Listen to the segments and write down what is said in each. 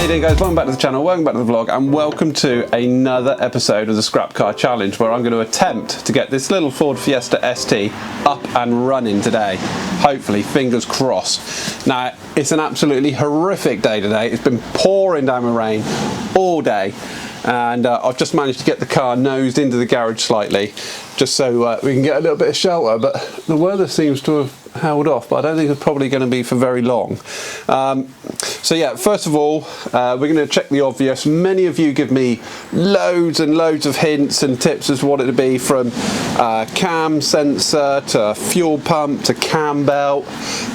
you doing, guys? Welcome back to the channel, welcome back to the vlog, and welcome to another episode of the Scrap Car Challenge, where I'm going to attempt to get this little Ford Fiesta ST up and running today. Hopefully, fingers crossed. Now, it's an absolutely horrific day today. It's been pouring down with rain all day, and I've just managed to get the car nosed into the garage slightly, just so we can get a little bit of shelter, but the weather seems to have held off, but I don't think it's probably going to be for very long. So yeah, first of all, we're going to check the obvious. Many of you give me loads and loads of hints and tips as to what it would be, from cam sensor to fuel pump to cam belt,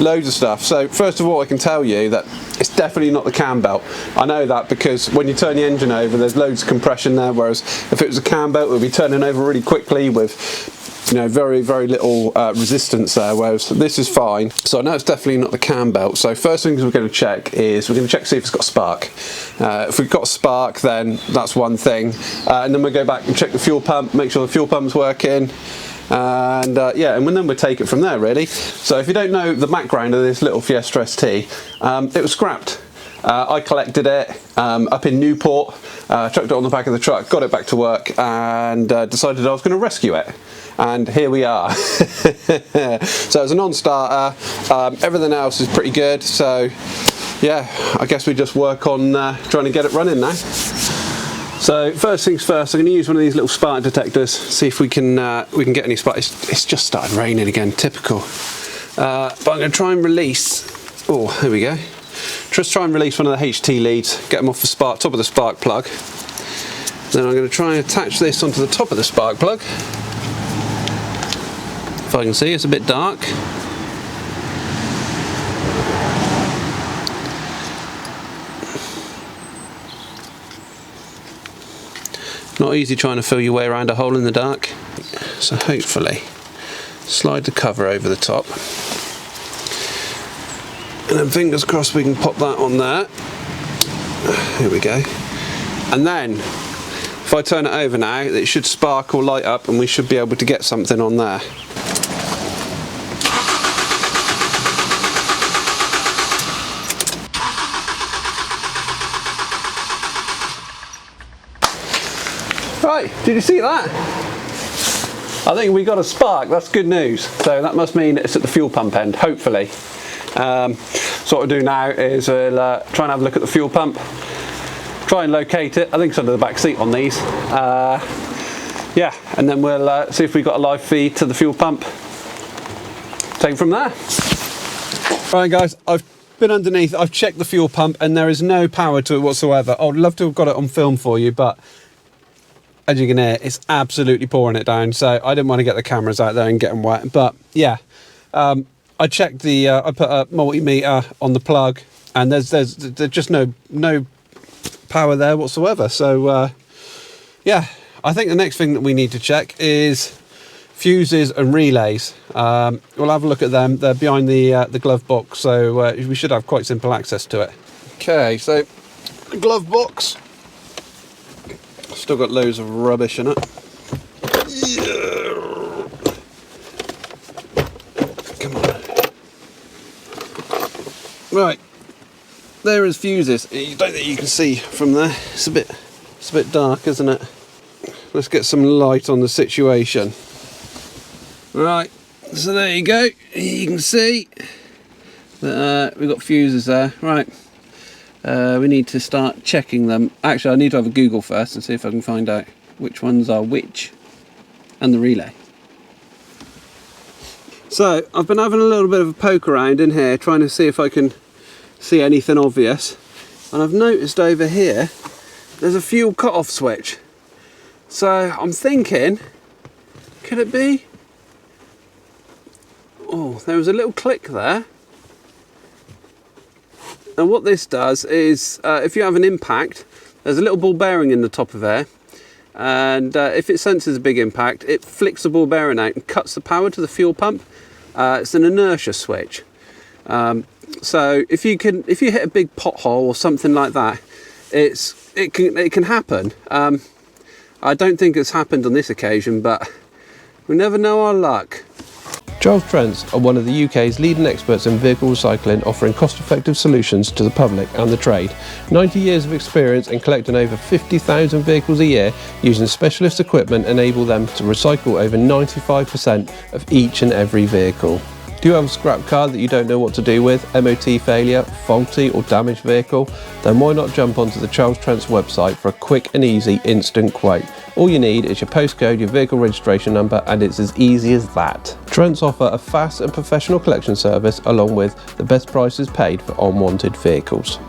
loads of stuff. So first of all, I can tell you that it's definitely not the cam belt. I know that because when you turn the engine over, there's loads of compression there, whereas if it was a cam belt, it would be turning over really quickly with, you know, very really little resistance there, whereas this is fine. So I know it's definitely not the cam belt. So first things we're going to check is we're going to check to see if it's got a spark. If we've got a spark, then that's one thing, and then we'll go back and check the fuel pump, make sure the fuel pump's working, and yeah, and then we'll take it from there, really. So if you don't know the background of this little Fiesta ST, it was scrapped. I collected it up in Newport, chucked it on the back of the truck, got it back to work, and decided I was going to rescue it. And here we are. So it's a non-starter. Everything else is pretty good. So yeah, I guess we just work on trying to get it running now. So first things first, I'm going to use one of these little spark detectors, see if we can get any spark. It's just started raining again, typical. But I'm going to try and release. Oh, here we go. Just try and release one of the HT leads, get them off the top of the spark plug. Then I'm going to try and attach this onto the top of the spark plug. If I can see, it's a bit dark. Not easy trying to feel your way around a hole in the dark. So hopefully, slide the cover over the top. And then fingers crossed we can pop that on there. Here we go. And then, if I turn it over now, it should spark or light up, and we should be able to get something on there. Right, did you see that? I think we got a spark. That's good news. So that must mean it's at the fuel pump end, hopefully. So what we'll do now is we'll try and have a look at the fuel pump, try and locate it. I think it's under the back seat on these. Yeah, and then we'll see if we've got a live feed to the fuel pump. Take it from there. Right guys, I've been underneath, I've checked the fuel pump, and there is no power to it whatsoever. I'd love to have got it on film for you, but as you can hear, it's absolutely pouring it down, so I didn't want to get the cameras out there and get them wet. But yeah, I checked the I put a multimeter on the plug, and there's just no power there whatsoever. So yeah, I think the next thing that we need to check is fuses and relays. We'll have a look at them. They're behind the glove box, so we should have quite simple access to it. Okay, so the glove box. Still got loads of rubbish in it. Yeah. Come on. Right, there is fuses. I don't think you can see from there. It's a bit dark, isn't it? Let's get some light on the situation. Right, so there you go. You can see that we've got fuses there. Right. We need to start checking them. Actually, I need to have a Google first and see if I can find out which ones are which, and the relay. So I've been having a little bit of a poke around in here, trying to see if I can see anything obvious, and I've noticed over here there's a fuel cut-off switch. So I'm thinking, could it be? Oh, there was a little click there. And what this does is, if you have an impact, there's a little ball bearing in the top of there, and if it senses a big impact, it flicks the ball bearing out and cuts the power to the fuel pump. It's an inertia switch. So if you hit a big pothole or something like that, it can happen. I don't think it's happened on this occasion, but we never know our luck. Charles Trents are one of the UK's leading experts in vehicle recycling, offering cost-effective solutions to the public and the trade. 90 years of experience in collecting over 50,000 vehicles a year using specialist equipment enable them to recycle over 95% of each and every vehicle. Do you have a scrap car that you don't know what to do with, MOT failure, faulty or damaged vehicle? Then why not jump onto the Charles Trents website for a quick and easy instant quote. All you need is your postcode, your vehicle registration number, and it's as easy as that. Trents offer a fast and professional collection service along with the best prices paid for unwanted vehicles.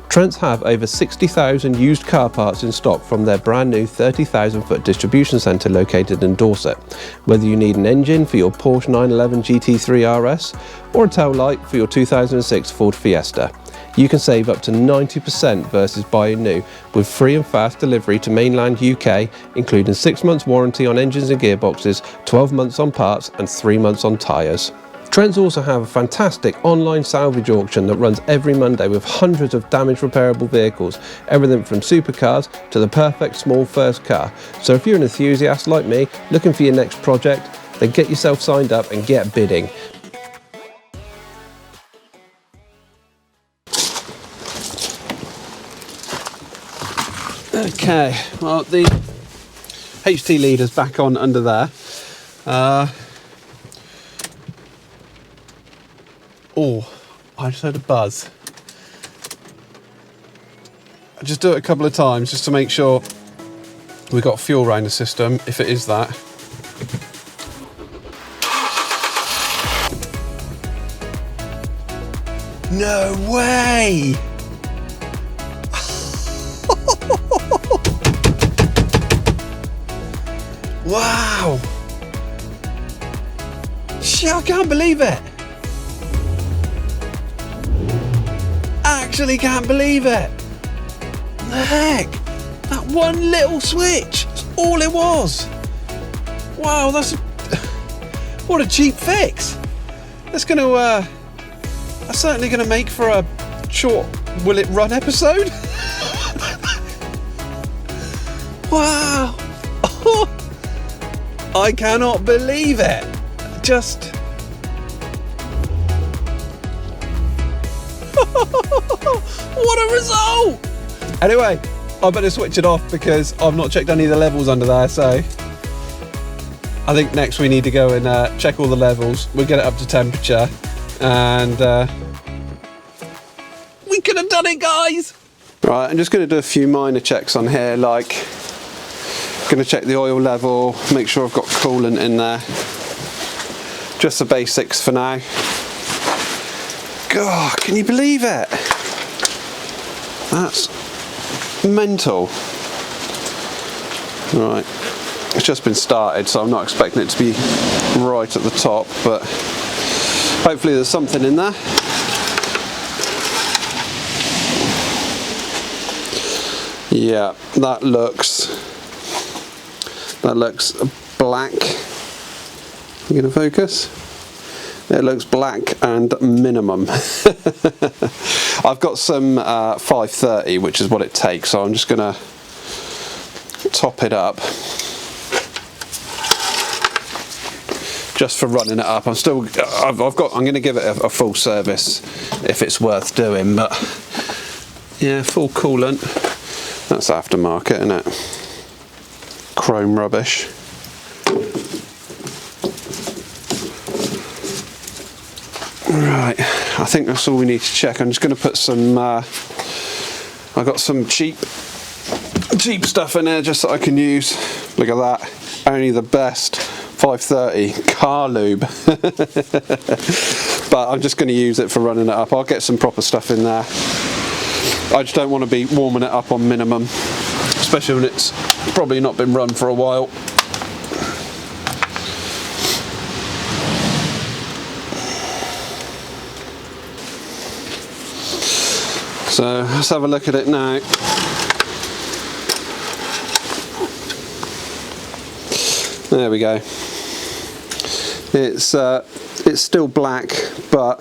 Trents have over 60,000 used car parts in stock from their brand new 30,000 foot distribution centre located in Dorset. Whether you need an engine for your Porsche 911 GT3 RS or a tail light for your 2006 Ford Fiesta, you can save up to 90% versus buying new with free and fast delivery to mainland UK, including 6 months warranty on engines and gearboxes, 12 months on parts and 3 months on tyres. Trents also have a fantastic online salvage auction that runs every Monday with hundreds of damaged repairable vehicles, everything from supercars to the perfect small first car. So if you're an enthusiast like me looking for your next project, then get yourself signed up and get bidding. Okay, well the HT leader's back on under there. Oh, I just heard a buzz. I just do it a couple of times just to make sure we've got fuel around the system, if it is that. No way! Wow! Shit, I can't believe it! Actually can't believe it! What the heck? That one little switch! That's all it was! Wow, that's what a cheap fix! That's certainly gonna make for a short Will It Run episode? Wow! I cannot believe it! Just... what a result! Anyway, I better switch it off because I've not checked any of the levels under there, so I think next we need to go and check all the levels. We'll get it up to temperature and we could have done it, guys! Right, I'm just going to do a few minor checks on here, like going to check the oil level, make sure I've got coolant in there. Just the basics for now. God, can you believe it? That's mental. Right, it's just been started, so I'm not expecting it to be right at the top, but hopefully there's something in there. Yeah, that looks black. You gonna focus? It looks black and minimum. I've got some 530, which is what it takes, so I'm just gonna top it up just for running it up. I'm gonna give it a full service if it's worth doing, but yeah, full coolant. That's aftermarket, isn't it? Chrome rubbish. Right, I think that's all we need to check. I'm just going to put some, I got some cheap stuff in there just so I can use. Look at that, only the best 530 car lube. But I'm just going to use it for running it up. I'll get some proper stuff in there. I just don't want to be warming it up on minimum, especially when it's probably not been run for a while. So let's have a look at it now. There we go. It's still black, but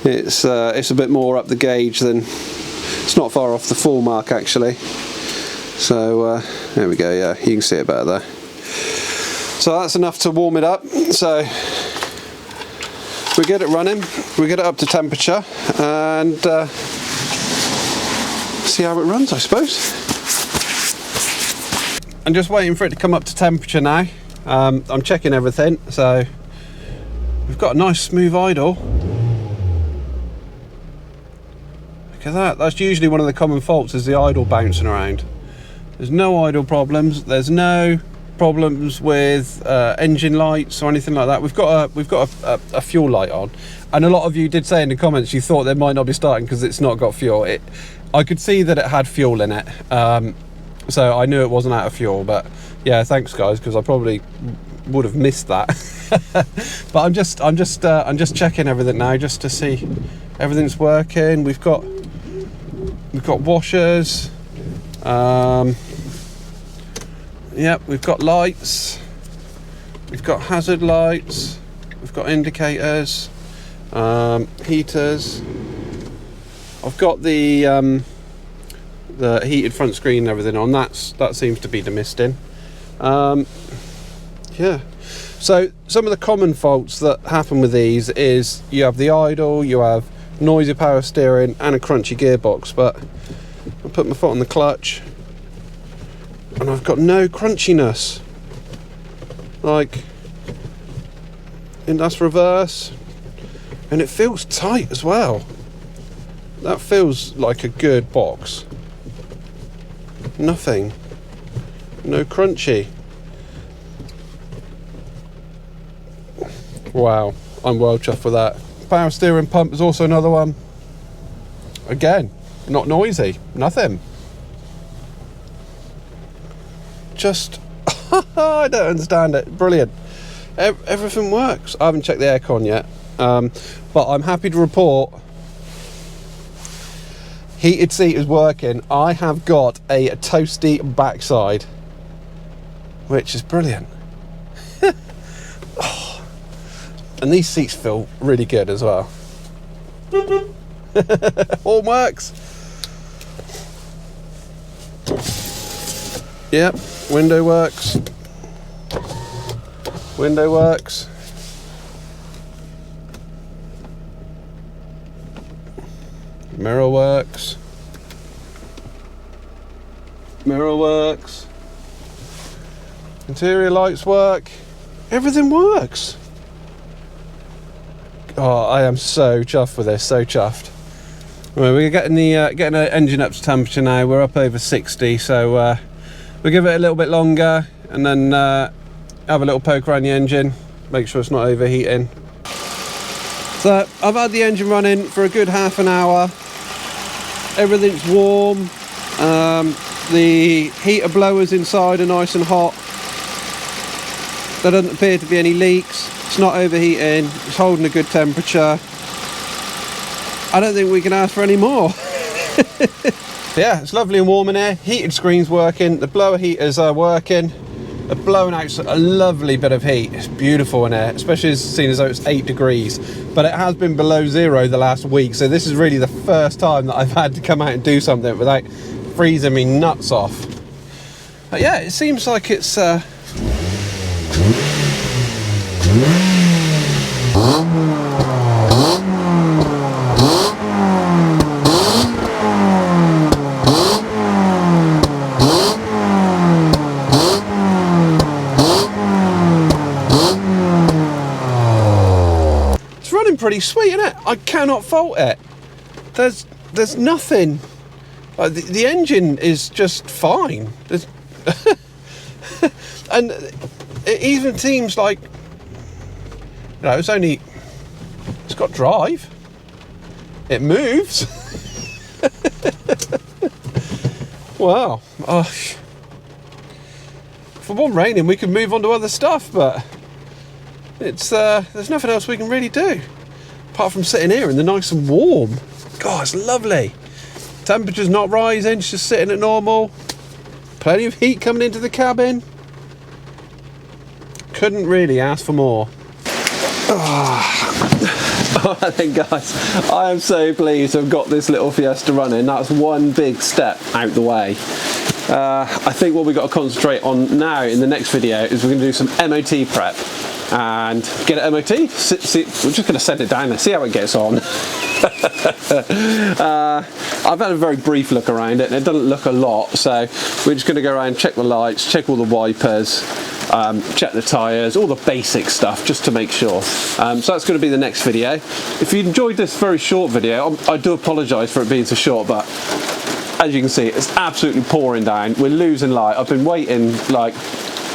it's a bit more up the gauge than. It's not far off the full mark actually. So there we go. Yeah, you can see it better there. So that's enough to warm it up. So we get it running, we get it up to temperature, and see how it runs, I suppose. I'm just waiting for it to come up to temperature now. I'm checking everything, so we've got a nice smooth idle. Look at that. That's usually one of the common faults, is the idle bouncing around. There's no idle problems. There's no problems with engine lights or anything like that. We've got a fuel light on, and a lot of you did say in the comments you thought they might not be starting because it's not got fuel. I could see that it had fuel in it, so I knew it wasn't out of fuel. But yeah, thanks guys, because I probably would have missed that. But I'm just checking everything now just to see everything's working. We've got washers. Yep, we've got lights, we've got hazard lights, we've got indicators, heaters. I've got the heated front screen and everything on. That seems to be demisting. Yeah. So some of the common faults that happen with these is you have the idle, you have noisy power steering, and a crunchy gearbox. But I'll put my foot on the clutch, and I've got no crunchiness. Like, and that's reverse, and it feels tight as well. That feels like a good box. Nothing, no crunchy. Wow, I'm well chuffed with that. Power steering pump is also another one. Again, not noisy, nothing. Just, I don't understand it. Brilliant. Everything works. I haven't checked the aircon yet, but I'm happy to report heated seat is working. I have got a toasty backside, which is brilliant. Oh, and these seats feel really good as well. All works. Yep, window works. Window works. Mirror works. Mirror works. Interior lights work. Everything works. Oh, I am so chuffed with this, so chuffed. Well, we're getting the engine up to temperature now. We're up over 60, so we'll give it a little bit longer and then have a little poke around the engine, make sure it's not overheating. So I've had the engine running for a good half an hour. Everything's warm. The heater blowers inside are nice and hot. There doesn't appear to be any leaks. It's not overheating. It's holding a good temperature. I don't think we can ask for any more. Yeah, it's lovely and warm in here. Heated screen's working. The blower heaters are working. They're blowing out a lovely bit of heat. It's beautiful in here, especially seeing as though it's 8 degrees. But it has been below 0 the last week, so this is really the first time that I've had to come out and do something without freezing me nuts off. But yeah, it seems like it's pretty sweet, isn't it? I cannot fault it. There's nothing. The engine is just fine. And it even seems like, you know, it's got drive. It moves. Wow. If it wasn't raining, we could move on to other stuff, but it's there's nothing else we can really do apart from sitting here in the nice and warm. God, it's lovely. Temperature's not rising, it's just sitting at normal. Plenty of heat coming into the cabin. Couldn't really ask for more. Alright then guys, I am so pleased to have got this little Fiesta running. That's one big step out the way. I think what we've got to concentrate on now in the next video is we're going to do some MOT prep. and get it MOT. We're just going to send it down and see how it gets on. I've had a very brief look around it and it doesn't look a lot, so we're just going to go around, check the lights, check all the wipers, check the tyres, all the basic stuff just to make sure. So that's going to be the next video. If you enjoyed this very short video, I do apologise for it being so short, but as you can see, it's absolutely pouring down. We're losing light. I've been waiting like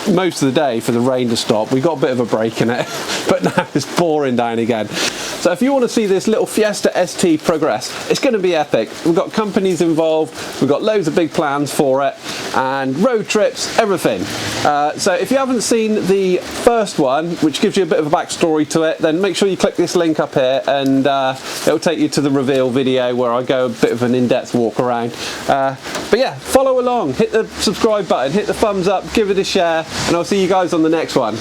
most of the day for the rain to stop. We got a bit of a break in it, but now it's pouring down again. So if you want to see this little Fiesta ST progress, it's going to be epic. We've got companies involved, we've got loads of big plans for it, and road trips, everything. So if you haven't seen the first one, which gives you a bit of a backstory to it, then make sure you click this link up here, and it'll take you to the reveal video where I go a bit of an in-depth walk around. But yeah, follow along, hit the subscribe button, hit the thumbs up, give it a share, and I'll see you guys on the next one.